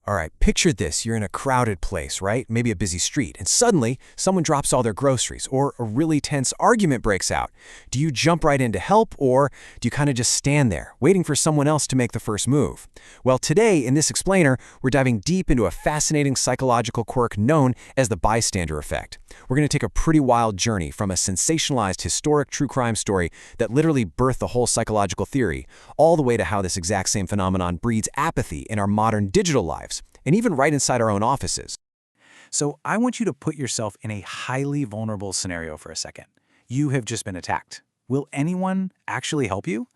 All right, picture this. You're in a crowded place, right? Maybe a busy street, and suddenly someone drops all their groceries or a really tense argument breaks out. Do you jump right in to help, or do you kind of just stand there, waiting for someone else to make the first move? Well, today in this explainer, we're diving deep into a fascinating psychological quirk known as the bystander effect. We're going to take a pretty wild journey from a sensationalized historic true crime story that literally birthed the whole psychological theory, all the way to how this exact same phenomenon breeds apathy in our modern digital lives, and even right inside our own offices. So I want you to put yourself in a highly vulnerable scenario for a second. You have just been attacked. Will anyone actually help you?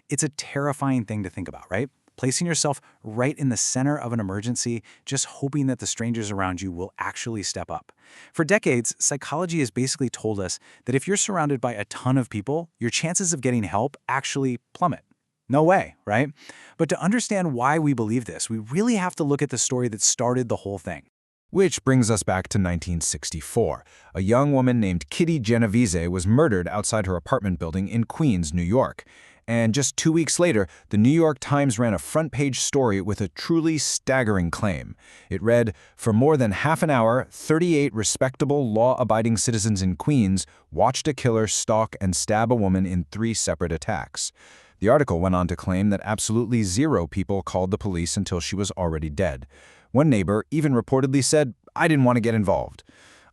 It's a terrifying thing to think about, right? Placing yourself right in the center of an emergency, just hoping that the strangers around you will actually step up. For decades, psychology has basically told us that if you're surrounded by a ton of people, your chances of getting help actually plummet. No way, right? But to understand why we believe this, we really have to look at the story that started the whole thing. Which brings us back to 1964. A young woman named Kitty Genovese was murdered outside her apartment building in Queens, New York. And just 2 weeks later, the New York Times ran a front-page story with a truly staggering claim. It read, "For more than half an hour, 38 respectable, law-abiding citizens in Queens watched a killer stalk and stab a woman in 3 separate attacks." The article went on to claim that absolutely 0 people called the police until she was already dead. One neighbor even reportedly said, "I didn't want to get involved."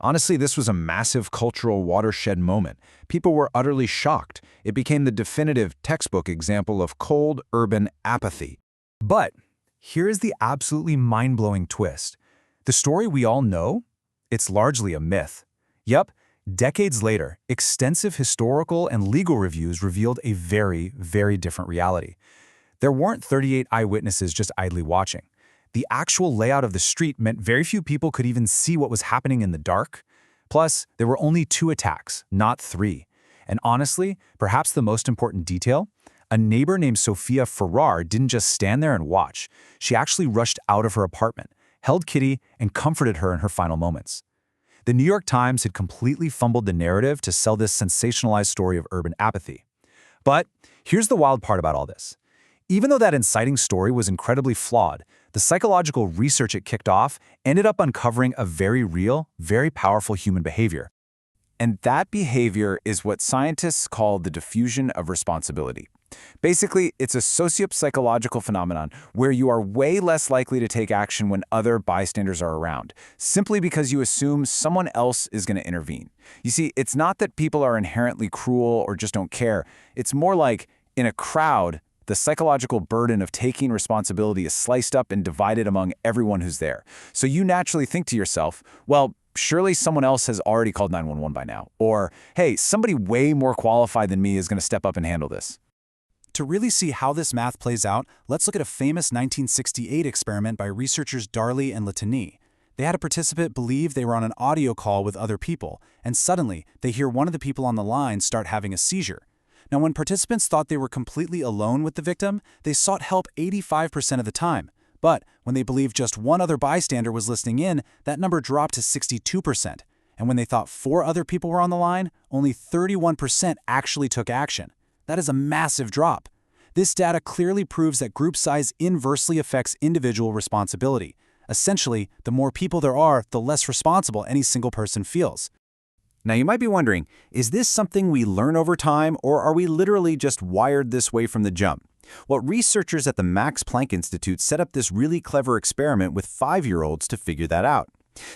Honestly, this was a massive cultural watershed moment. People were utterly shocked. It became the definitive textbook example of cold, urban apathy. But here is the absolutely mind-blowing twist. The story we all know, it's largely a myth. Yep, decades later, extensive historical and legal reviews revealed a very, very different reality. There weren't 38 eyewitnesses just idly watching. The actual layout of the street meant very few people could even see what was happening in the dark. Plus, there were only 2 attacks, not 3. And honestly, perhaps the most important detail, a neighbor named Sophia Farrar didn't just stand there and watch. She actually rushed out of her apartment, held Kitty, and comforted her in her final moments. The New York Times had completely fumbled the narrative to sell this sensationalized story of urban apathy. But here's the wild part about all this. Even though that inciting story was incredibly flawed, the psychological research it kicked off ended up uncovering a very real, very powerful human behavior. And that behavior is what scientists call the diffusion of responsibility. Basically, it's a socio-psychological phenomenon where you are way less likely to take action when other bystanders are around, simply because you assume someone else is going to intervene. You see, it's not that people are inherently cruel or just don't care. It's more like, in a crowd, the psychological burden of taking responsibility is sliced up and divided among everyone who's there. So you naturally think to yourself, well, surely someone else has already called 911 by now. Or, hey, somebody way more qualified than me is going to step up and handle this. To really see how this math plays out, let's look at a famous 1968 experiment by researchers Darley and Latany. They had a participant believe they were on an audio call with other people, and suddenly they hear one of the people on the line start having a seizure. Now, when participants thought they were completely alone with the victim, they sought help 85% of the time. But when they believed just one other bystander was listening in, that number dropped to 62%. And when they thought 4 other people were on the line, only 31% actually took action. That is a massive drop. This data clearly proves that group size inversely affects individual responsibility. Essentially, the more people there are, the less responsible any single person feels. Now you might be wondering, is this something we learn over time, or are we literally just wired this way from the jump? Well, researchers at the Max Planck Institute set up this really clever experiment with 5-year-olds to figure that out.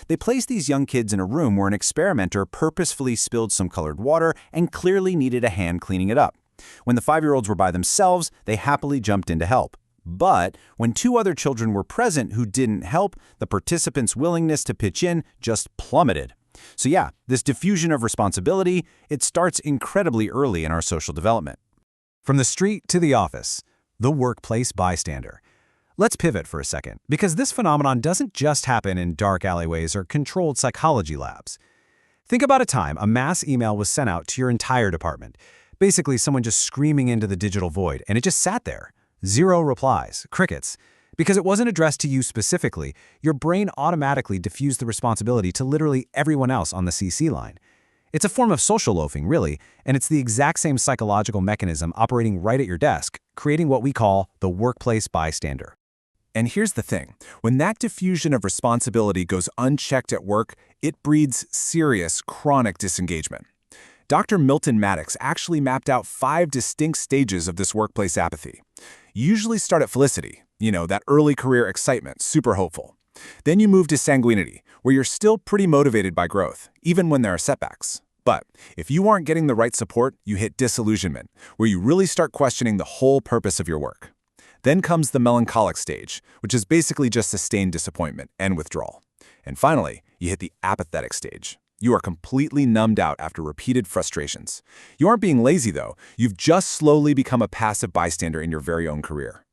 They placed these young kids in a room where an experimenter purposefully spilled some colored water and clearly needed a hand cleaning it up. When the 5-year-olds were by themselves, they happily jumped in to help. But when 2 other children were present who didn't help, the participants' willingness to pitch in just plummeted. So yeah, this diffusion of responsibility, it starts incredibly early in our social development. From the street to the office, the workplace bystander. Let's pivot for a second, because this phenomenon doesn't just happen in dark alleyways or controlled psychology labs. Think about a time a mass email was sent out to your entire department. Basically, someone just screaming into the digital void, and it just sat there. 0 replies, crickets. Because it wasn't addressed to you specifically, your brain automatically diffused the responsibility to literally everyone else on the CC line. It's a form of social loafing, really, and it's the exact same psychological mechanism operating right at your desk, creating what we call the workplace bystander. And here's the thing. When that diffusion of responsibility goes unchecked at work, it breeds serious, chronic disengagement. Dr. Milton Maddox actually mapped out 5 distinct stages of this workplace apathy. You usually start at felicity, that early career excitement, super hopeful. Then you move to sanguinity, where you're still pretty motivated by growth, even when there are setbacks. But if you aren't getting the right support, you hit disillusionment, where you really start questioning the whole purpose of your work. Then comes the melancholic stage, which is basically just sustained disappointment and withdrawal. And finally, you hit the apathetic stage. You are completely numbed out after repeated frustrations. You aren't being lazy, though. You've just slowly become a passive bystander in your very own career.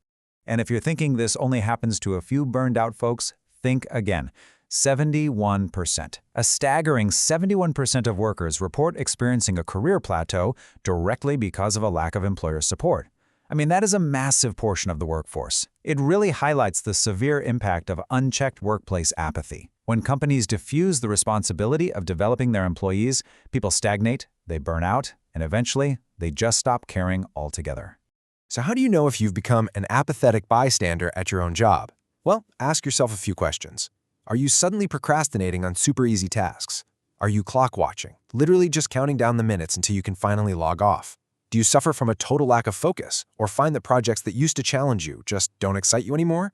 And if you're thinking this only happens to a few burned-out folks, think again. 71%. A staggering 71% of workers report experiencing a career plateau directly because of a lack of employer support. I mean, that is a massive portion of the workforce. It really highlights the severe impact of unchecked workplace apathy. When companies diffuse the responsibility of developing their employees, people stagnate, they burn out, and eventually, they just stop caring altogether. So how do you know if you've become an apathetic bystander at your own job? Well, ask yourself a few questions. Are you suddenly procrastinating on super easy tasks? Are you clock watching, literally just counting down the minutes until you can finally log off? Do you suffer from a total lack of focus, or find that projects that used to challenge you just don't excite you anymore?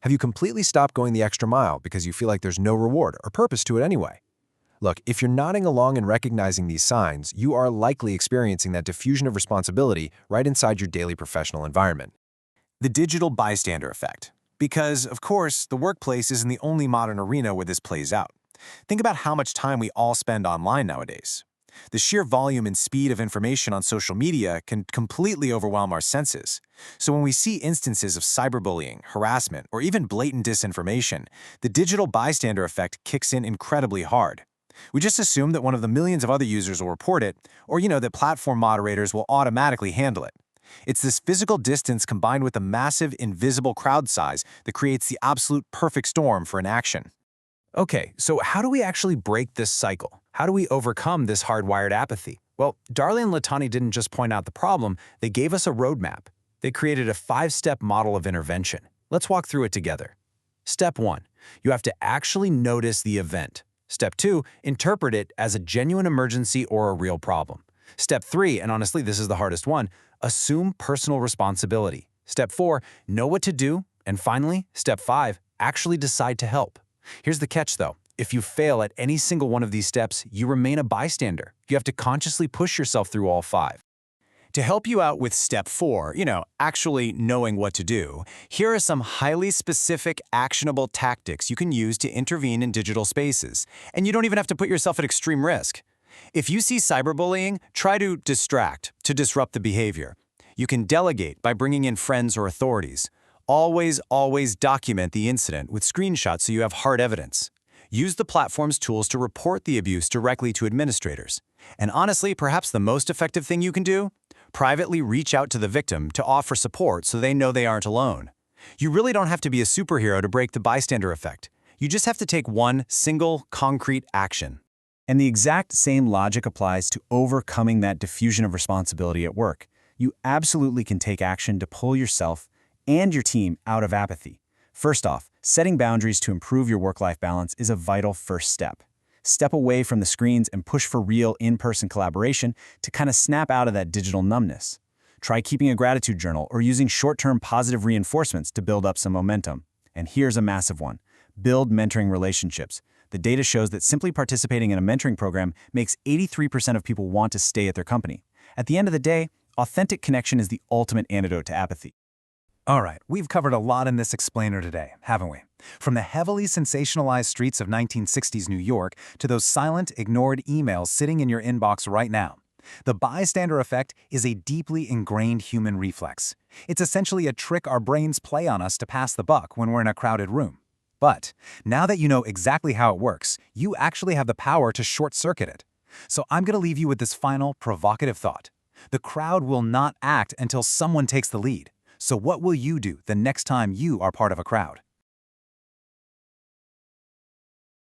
Have you completely stopped going the extra mile because you feel like there's no reward or purpose to it anyway? Look, if you're nodding along and recognizing these signs, you are likely experiencing that diffusion of responsibility right inside your daily professional environment. The digital bystander effect. Because, of course, the workplace isn't the only modern arena where this plays out. Think about how much time we all spend online nowadays. The sheer volume and speed of information on social media can completely overwhelm our senses. So when we see instances of cyberbullying, harassment, or even blatant disinformation, the digital bystander effect kicks in incredibly hard. We just assume that one of the millions of other users will report it, or that platform moderators will automatically handle it. It's this physical distance combined with the massive invisible crowd size that creates the absolute perfect storm for inaction. Okay, so how do we actually break this cycle? How do we overcome this hardwired apathy? Well, Darley and Latani didn't just point out the problem, they gave us a roadmap. They created a 5-step model of intervention. Let's walk through it together. Step 1. You have to actually notice the event. Step 2. Interpret it as a genuine emergency or a real problem. Step 3, and honestly this is the hardest one, assume personal responsibility. Step 4. Know what to do. And finally, Step 5. Actually decide to help. Here's the catch though. If you fail at any single one of these steps, you remain a bystander. You have to consciously push yourself through all 5. To help you out with Step 4, actually knowing what to do, here are some highly specific, actionable tactics you can use to intervene in digital spaces. And you don't even have to put yourself at extreme risk. If you see cyberbullying, try to distract, to disrupt the behavior. You can delegate by bringing in friends or authorities. Always document the incident with screenshots so you have hard evidence. Use the platform's tools to report the abuse directly to administrators. And honestly, perhaps the most effective thing you can do? Privately reach out to the victim to offer support so they know they aren't alone. You really don't have to be a superhero to break the bystander effect. You just have to take one single, concrete action. And the exact same logic applies to overcoming that diffusion of responsibility at work. You absolutely can take action to pull yourself and your team out of apathy. First off, setting boundaries to improve your work-life balance is a vital first step. Step away from the screens and push for real in-person collaboration to kind of snap out of that digital numbness. Try keeping a gratitude journal or using short-term positive reinforcements to build up some momentum. And here's a massive one. Build mentoring relationships. The data shows that simply participating in a mentoring program makes 83% of people want to stay at their company. At the end of the day, authentic connection is the ultimate antidote to apathy. All right, we've covered a lot in this explainer today, haven't we? From the heavily sensationalized streets of 1960s New York to those silent, ignored emails sitting in your inbox right now. The bystander effect is a deeply ingrained human reflex. It's essentially a trick our brains play on us to pass the buck when we're in a crowded room. But now that you know exactly how it works, you actually have the power to short-circuit it. So I'm going to leave you with this final, provocative thought. The crowd will not act until someone takes the lead. So what will you do the next time you are part of a crowd?